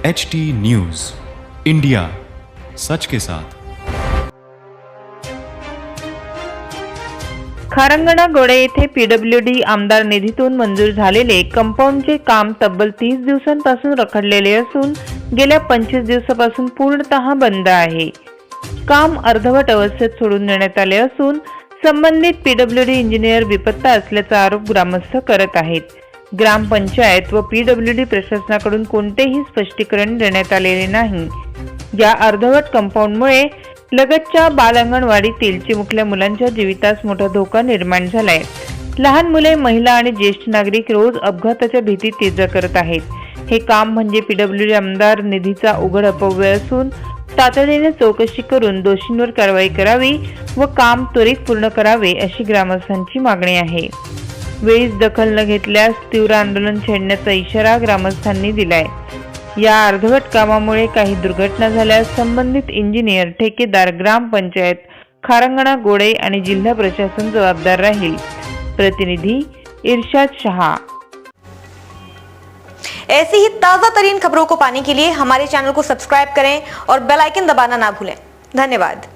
HT news India, सच के साथ। खारंगणा गोडे येथे PWD आमदार निधीतून मंजूर झालेले कंपाऊंडचे काम तब्बल 30 दिवसांपासून रखडलेले असून गेल्या 25 दिवसापासून पूर्णतः बंद आहे। काम अर्धवट अवस्थेत सोडून देण्यात आले असून संबंधित PWD इंजिनियर बेपत्ता असल्याचा आरोप ग्रामस्थ करत आहेत। ग्रामपंचायत व PWD प्रशासनाकडून कोणतेही स्पष्टीकरण देण्यात आलेले नाही। या अर्धवट कंपाऊंडमुळे लगतच्या बालअंगणवाडीतील चिमुकल्या मुलांच्या जीवितास मोठा धोका निर्माण झालाय। लहान मुले, महिला आणि ज्येष्ठ नागरिक रोज अपघाताच्या भीतीत ये-जा करत आहेत। हे काम म्हणजे PWD आमदार निधीचा उघड अपव्यय असून तातडीने चौकशी करून दोषींवर कारवाई करावी व काम त्वरित पूर्ण करावे अशी ग्रामस्थांची मागणी आहे। वेळीच दखल न घेतल्यास तीव्र आंदोलन छेडण्याचा इशारा ग्रामस्थांनी दिलाय। या अर्धवट कामामुळे काही दुर्घटना झाल्यास संबंधित इंजिनियर, ठेकेदार, ग्रामपंचायत, खारंगणा गोडे आणि जिल्हा प्रशासन जबाबदार राहील। प्रतिनिधि इरशाद शाह। ऐसी ही ताज़ा तरीन खबरों को पाने के लिए हमारे चैनल को सब्सक्राइब करें और बेल आइकन दबाना ना भूलें। धन्यवाद।